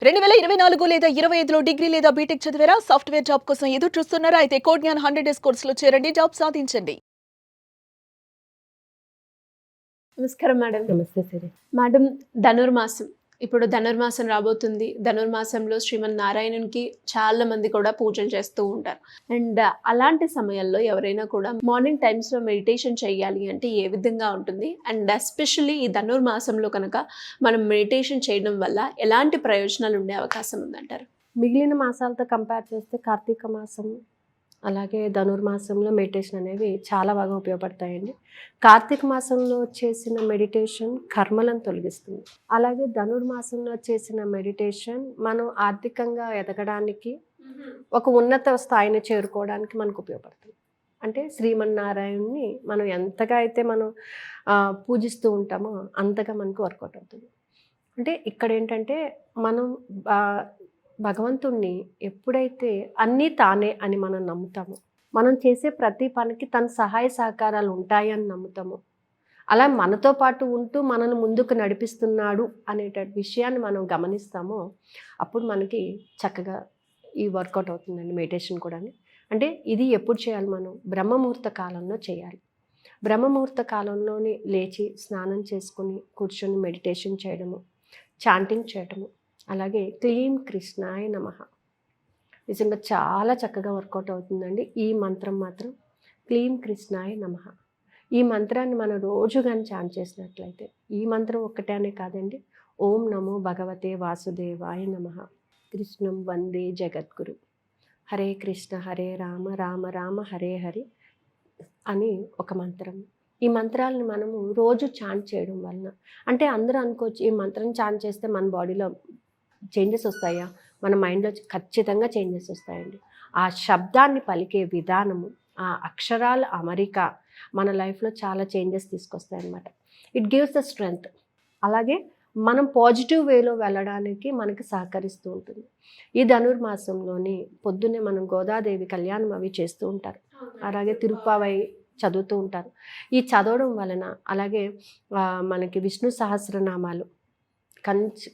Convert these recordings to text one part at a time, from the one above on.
2024 లేదా 25లో డిగ్రీ లేదా బీటెక్ చదివారా? సాఫ్ట్‌వేర్ జాబ్ కోసం ఎదురు చూస్తున్నారా? అయితే కోడ్ జ్ఞాన్ 100 డేస్ కోర్సులో చేరండి. జాబ్ సాధించండి. నమస్కారం మేడం. నమస్తే సిరి. మేడం, ధనుర్మాసం ఇప్పుడు ధనుర్మాసం రాబోతుంది. ధనుర్మాసంలో శ్రీమన్నారాయణునికి చాలా మంది కూడా పూజలు చేస్తూ ఉంటారు. అండ్ అలాంటి సమయాల్లో ఎవరైనా కూడా మార్నింగ్ టైమ్స్లో మెడిటేషన్ చేయాలి అంటే ఏ విధంగా ఉంటుంది? అండ్ ఎస్పెషల్లీ ఈ ధనుర్మాసంలో కనుక మనం మెడిటేషన్ చేయడం వల్ల ఎలాంటి ప్రయోజనాలు ఉండే అవకాశం ఉందంటారు? మిగిలిన మాసాలతో కంపేర్ చేస్తే కార్తీక మాసం అలాగే ధనుర్మాసంలో మెడిటేషన్ అనేవి చాలా బాగా ఉపయోగపడతాయండి. కార్తీక మాసంలో చేసిన మెడిటేషన్ కర్మలను తొలగిస్తుంది. అలాగే ధనుర్మాసంలో చేసిన మెడిటేషన్ మనం ఆర్థికంగా ఎదగడానికి, ఒక ఉన్నత స్థాయిని చేరుకోవడానికి మనకు ఉపయోగపడుతుంది. అంటే శ్రీమన్నారాయణుని మనం ఎంతగా అయితే మనం పూజిస్తూ ఉంటామో అంతగా మనకు వర్కౌట్ అవుతుంది. అంటే ఇక్కడ ఏంటంటే మనం భగవంతుణ్ణి ఎప్పుడైతే అన్నీ తానే అని మనం నమ్ముతామో, మనం చేసే ప్రతి పనికి తన సహాయ సహకారాలు ఉంటాయని నమ్ముతాము, అలా మనతో పాటు ఉంటూ మనల్ని ముందుకు నడిపిస్తున్నాడు అనేటువంటి విషయాన్ని మనం గమనిస్తామో అప్పుడు మనకి చక్కగా ఈ వర్కౌట్ అవుతుందండి మెడిటేషన్ కూడా. అంటే ఇది ఎప్పుడు చేయాలి? మనం బ్రహ్మముహూర్త కాలంలో చేయాలి. బ్రహ్మముహూర్త కాలంలోనే లేచి స్నానం చేసుకుని కూర్చొని మెడిటేషన్ చేయడము, చాంటింగ్ చేయడము, అలాగే క్లీం కృష్ణాయ నమః నిజంగా చాలా చక్కగా వర్కౌట్ అవుతుందండి. ఈ మంత్రం మాత్రం క్లీం కృష్ణాయ నమః, ఈ మంత్రాన్ని మనం రోజు కానీ చాంట్ చేసినట్లయితే, ఈ మంత్రం ఒక్కటే అనే కాదండి, ఓం నమో భగవతే వాసుదేవాయ నమః, కృష్ణం వందే జగద్గురు, హరే కృష్ణ హరే రామ రామ రామ హరే హరి అని ఒక మంత్రం. ఈ మంత్రాలను మనము రోజు చాంట్ చేయడం వలన, అంటే అందరూ అనుకోవచ్చు ఈ మంత్రం చాంట్ చేస్తే మన బాడీలో చేంజెస్ వస్తాయా? మన మైండ్లో ఖచ్చితంగా చేంజెస్ వస్తాయండి. ఆ శబ్దాన్ని పలికే విధానము, ఆ అక్షరాల అమరిక మన లైఫ్లో చాలా చేంజెస్ తీసుకొస్తాయి అన్నమాట. It gives the strength. అలాగే మనం పాజిటివ్ వేలో వెళ్ళడానికి మనకి సహకరిస్తూ ఉంటుంది. ఈ ధనుర్మాసంలోని పొద్దున్నే మనం గోదాదేవి కళ్యాణం అవి చేస్తూ ఉంటారు, అలాగే తిరుప్పావై చదువుతూ ఉంటారు. ఈ చదవడం వలన, అలాగే మనకి విష్ణు సహస్రనామాలు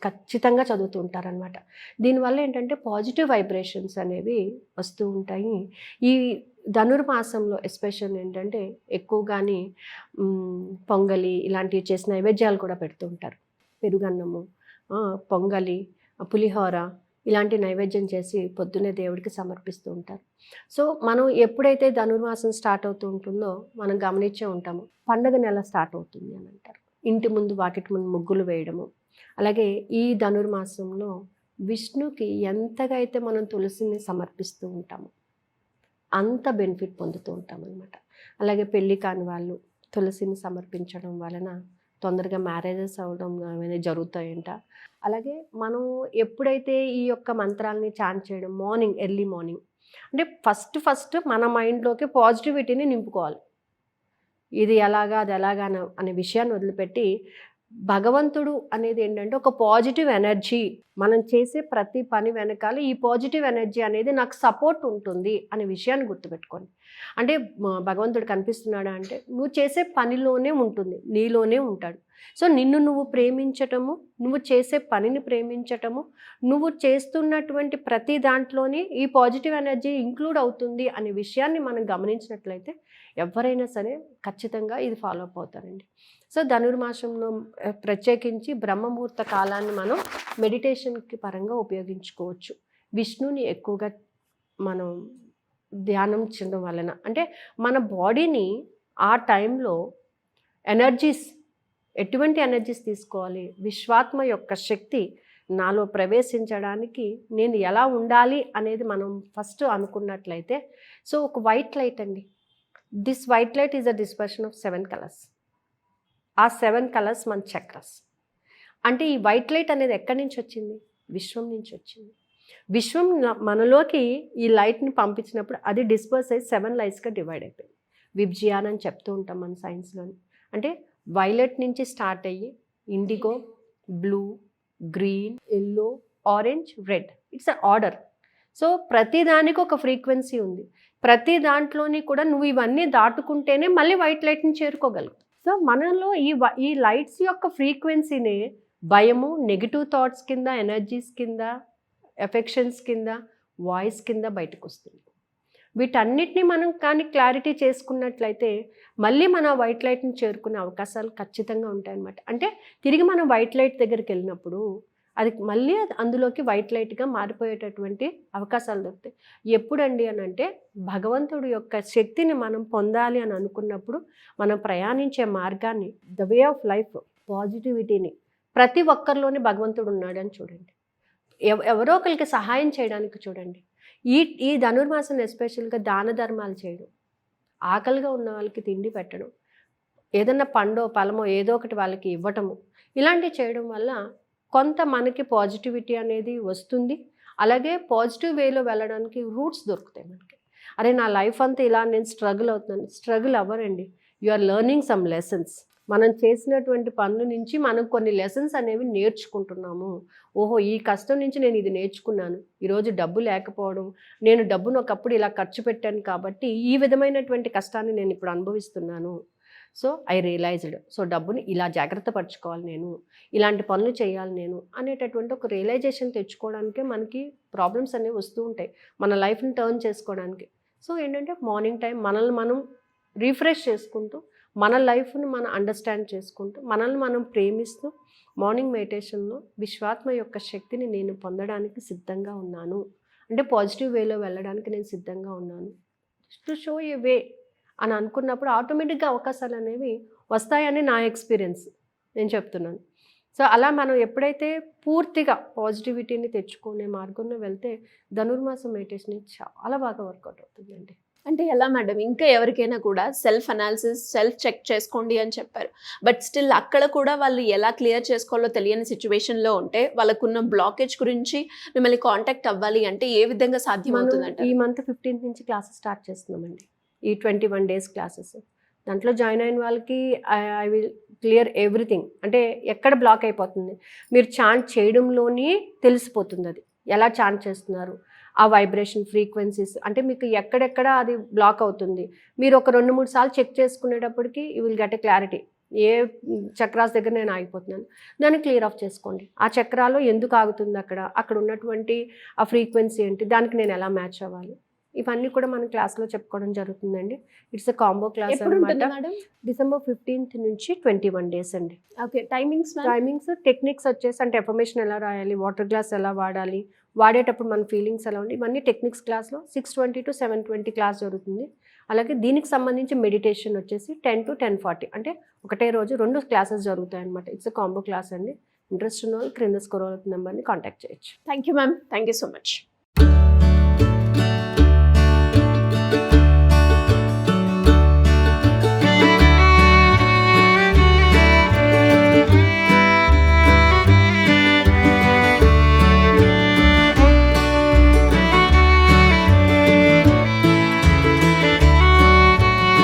ఖచ్చితంగా చదువుతూ ఉంటారనమాట. దీనివల్ల ఏంటంటే పాజిటివ్ వైబ్రేషన్స్ అనేవి వస్తూ ఉంటాయి. ఈ ధనుర్మాసంలో ఎస్పెషల్ ఏంటంటే ఎక్కువగాని పొంగలి ఇలాంటివి చేసిన నైవేద్యాలు కూడా పెడుతూ ఉంటారు. పెరుగన్నము, పొంగలి, పులిహోర ఇలాంటి నైవేద్యం చేసి పొద్దున్నే దేవుడికి సమర్పిస్తూ ఉంటారు. సో మనం ఎప్పుడైతే ధనుర్మాసం స్టార్ట్ అవుతూ ఉంటుందో మనం గమనించే ఉంటాము, పండగ నెల స్టార్ట్ అవుతుంది అని అంటారు. ఇంటి ముందు వాకిటి ముందు ముగ్గులు వేయడము, అలాగే ఈ ధనుర్మాసంలో విష్ణుకి ఎంతగా అయితే మనం తులసిని సమర్పిస్తూ ఉంటాము అంత బెనిఫిట్ పొందుతూ ఉంటాం అనమాట. అలాగే పెళ్ళి కాని వాళ్ళు తులసిని సమర్పించడం వలన తొందరగా మ్యారేజెస్ అవ్వడం అవన్నీ జరుగుతాయంట. అలాగే మనం ఎప్పుడైతే ఈ యొక్క మంత్రాలని చాంట్ చేయడం మార్నింగ్, ఎర్లీ మార్నింగ్, అంటే ఫస్ట్ మన మైండ్లోకి పాజిటివిటీని నింపుకోవాలి. ఇది ఎలాగా అది ఎలాగా అనే విషయాన్ని వదిలిపెట్టి, భగవంతుడు అనేది ఏంటంటే ఒక పాజిటివ్ ఎనర్జీ, మనం చేసే ప్రతి పని వెనకాల ఈ పాజిటివ్ ఎనర్జీ అనేది నాకు సపోర్ట్ ఉంటుంది అనే విషయాన్ని గుర్తుపెట్టుకోండి. అంటే భగవంతుడు కనిపిస్తున్నాడా అంటే నువ్వు చేసే పనిలోనే ఉంటుంది, నీలోనే ఉంటాడు. సో నిన్ను నువ్వు ప్రేమించటము, నువ్వు చేసే పనిని ప్రేమించటము, నువ్వు చేస్తున్నటువంటి ప్రతి దాంట్లోనే ఈ పాజిటివ్ ఎనర్జీ ఇంక్లూడ్ అవుతుంది అనే విషయాన్ని మనం గమనించినట్లయితే ఎవరైనా సరే ఖచ్చితంగా ఇది ఫాలో అప్ అవుతారండి. సో ధనుర్మాసంలో ప్రత్యేకించి బ్రహ్మముహూర్త కాలాన్ని మనం మెడిటేషన్కి పరంగా ఉపయోగించుకోవచ్చు. విష్ణుని ఎక్కువగా మనం ధ్యానం చేయడం వలన, అంటే మన బాడీని ఆ టైంలో ఎనర్జీస్, ఎటువంటి ఎనర్జీస్ తీసుకోవాలి, విశ్వాత్మ యొక్క శక్తి నాలో ప్రవేశించడానికి నేను ఎలా ఉండాలి అనేది మనం ఫస్ట్ అనుకున్నట్లయితే, సో ఒక వైట్ లైట్ అండి, this white light is a dispersion of 7 colours. ఆ 7 కలర్స్ మన చక్రస్. అంటే ఈ వైట్ లైట్ అనేది ఎక్కడి నుంచి వచ్చింది? విశ్వం నుంచి వచ్చింది. విశ్వం మనలోకి ఈ లైట్ని పంపించినప్పుడు అది డిస్పర్స్ అయ్యి 7 లైట్స్గా డివైడ్ అయిపోయింది. విబ్జియాన్ అని చెప్తూ ఉంటాం మన సైన్స్లోని. అంటే వైలెట్ నుంచి స్టార్ట్ అయ్యి IndiGo, blue, green, yellow, orange, red, it's a order. So ప్రతి దానికి ఒక ఫ్రీక్వెన్సీ ఉంది. ప్రతి దాంట్లోని కూడా నువ్వు ఇవన్నీ దాటుకుంటేనే మళ్ళీ వైట్ లైట్ని చేరుకోగలవు. సో మనలో ఈ లైట్స్ యొక్క ఫ్రీక్వెన్సీనే భయము నెగిటివ్ థాట్స్ కింద, ఎనర్జీస్ కింద, ఎఫెక్షన్స్ కింద, వాయిస్ కింద బయటకు వస్తుంది. వీటన్నిటిని మనం కానీ క్లారిటీ చేసుకున్నట్లయితే మళ్ళీ మన వైట్ లైట్ని చేరుకునే అవకాశాలు ఖచ్చితంగా ఉంటాయన్నమాట. అంటే తిరిగి మనం వైట్ లైట్ దగ్గరికి వెళ్ళినప్పుడు అది మళ్ళీ అందులోకి వైట్ లైట్గా మారిపోయేటటువంటి అవకాశాలు దొరుకుతాయి. ఎప్పుడండి అని అంటే భగవంతుడి యొక్క శక్తిని మనం పొందాలి అని అనుకున్నప్పుడు మనం ప్రయాణించే మార్గాన్ని, ద వే ఆఫ్ లైఫ్, పాజిటివిటీని ప్రతి ఒక్కరిలోని భగవంతుడు ఉన్నాడని చూడండి. ఎవరో ఒకరికి సహాయం చేయడానికి చూడండి. ఈ ధనుర్మాసం ఎస్పెషల్గా దాన ధర్మాలు చేయడం, ఆకలిగా ఉన్న వాళ్ళకి తిండి పెట్టడం, ఏదన్నా పండో ఫలమో ఏదో ఒకటి వాళ్ళకి ఇవ్వటము, ఇలాంటివి చేయడం వల్ల కొంత మనకి పాజిటివిటీ అనేది వస్తుంది. అలాగే పాజిటివ్ వేలో వెళ్ళడానికి రూట్స్ దొరుకుతాయి మనకి. అరే నా లైఫ్ అంతా ఇలా నేను స్ట్రగుల్ అవుతున్నాను, స్ట్రగుల్ అవ్వరండి. You are learning some lessons. మనం చేసినటువంటి పనుల నుంచి మనం కొన్ని లెసన్స్ అనేవి నేర్చుకుంటున్నాము. ఓహో, ఈ కష్టం నుంచి నేను ఇది నేర్చుకున్నాను. ఈరోజు డబ్బు లేకపోవడం, నేను డబ్బును ఒకప్పుడు ఇలా ఖర్చు పెట్టాను కాబట్టి ఈ విధమైనటువంటి కష్టాన్ని నేను ఇప్పుడు అనుభవిస్తున్నాను. So I realised. సో డబ్బుని ఇలా జాగ్రత్త పరచుకోవాలి, నేను ఇలాంటి పనులు చేయాలి నేను అనేటటువంటి ఒక రియలైజేషన్ తెచ్చుకోవడానికే మనకి ప్రాబ్లమ్స్ అనేవి వస్తూ ఉంటాయి, మన లైఫ్ని టర్న్ చేసుకోవడానికి. సో ఏంటంటే మార్నింగ్ టైం మనల్ని మనం రిఫ్రెష్ చేసుకుంటూ, మన లైఫ్ని మనం అండర్స్టాండ్ చేసుకుంటూ, మనల్ని మనం ప్రేమిస్తూ మార్నింగ్ మెడిటేషన్లో విశ్వాత్మ యొక్క శక్తిని నేను పొందడానికి సిద్ధంగా ఉన్నాను, అంటే పాజిటివ్ వేలో వెళ్ళడానికి నేను సిద్ధంగా ఉన్నాను, టు షో ఏ వే అని అనుకున్నప్పుడు ఆటోమేటిక్గా అవకాశాలు అనేవి వస్తాయని నా ఎక్స్పీరియన్స్ నేను చెప్తున్నాను. సో అలా మనం ఎప్పుడైతే పూర్తిగా పాజిటివిటీని తెచ్చుకునే మార్గంలో వెళ్తే ధనుర్మాసం మెడిటేషన్ చాలా బాగా వర్కౌట్ అవుతుందండి. అంటే ఎలా మేడం, ఇంకా ఎవరికైనా కూడా సెల్ఫ్ అనాలిసిస్, సెల్ఫ్ చెక్ చేసుకోండి అని చెప్పారు. బట్ స్టిల్ అక్కడ కూడా వాళ్ళు ఎలా క్లియర్ చేసుకోవాలో తెలియని సిచ్యువేషన్లో ఉంటే వాళ్ళకున్న బ్లాకేజ్ గురించి మిమ్మల్ని కాంటాక్ట్ అవ్వాలి అంటే ఏ విధంగా సాధ్యమవుతుందంటే? ఈ మంత్ 15th నుంచి క్లాసెస్ స్టార్ట్ చేస్తున్నామండి. ఈ 21 days క్లాసెస్. దాంట్లో జాయిన్ అయిన వాళ్ళకి ఐ విల్ క్లియర్ ఎవ్రీథింగ్. అంటే ఎక్కడ బ్లాక్ అయిపోతుంది మీరు చాంట్ చేయడంలోనే తెలిసిపోతుంది. అది ఎలా చాంట్ చేస్తున్నారు, ఆ వైబ్రేషన్ ఫ్రీక్వెన్సీస్, అంటే మీకు ఎక్కడెక్కడ అది బ్లాక్ అవుతుంది మీరు ఒక 2-3 సార్లు చెక్ చేసుకునేటప్పటికి you will get a clarity. ఏ చక్రాస్ దగ్గర నేను ఆగిపోతున్నాను, దాన్ని క్లియర్ ఆఫ్ చేసుకోండి. ఆ చక్రాలో ఎందుకు ఆగుతుంది, అక్కడ ఉన్నటువంటి ఆ ఫ్రీక్వెన్సీ ఏంటి, దానికి నేను ఎలా మ్యాచ్ అవ్వాలి, ఇవన్నీ కూడా మనం క్లాస్లో చెప్పుకోవడం జరుగుతుందండి. ఇట్స్ ఎ కాంబో క్లాస్ అనమాట. December 15th నుంచి 21 days అండి. ఓకే, టైమింగ్స్ టెక్నిక్స్ వచ్చేసి అంటే ఎఫర్మేషన్ ఎలా రాయాలి, వాటర్ గ్లాస్ ఎలా వాడాలి, వాడేటప్పుడు మన ఫీలింగ్స్ ఎలా ఉండి, ఇవన్నీ టెక్నిక్స్ క్లాస్లో 6:20 to 7:20 క్లాస్ జరుగుతుంది. అలాగే దీనికి సంబంధించి మెడిటేషన్ వచ్చేసి 10 to 10:40, అంటే ఒకటే రోజు 2 క్లాసెస్ జరుగుతాయి అనమాట. ఇట్స్ ఎ కాంబో క్లాస్ అండి. ఇంట్రెస్ట్ ఉన్న వాళ్ళు క్రింద స్క్రోల్ అవుతున్న నెంబర్ని కాంటాక్ట్ చేయొచ్చు. Thank you ma'am, thank you so much.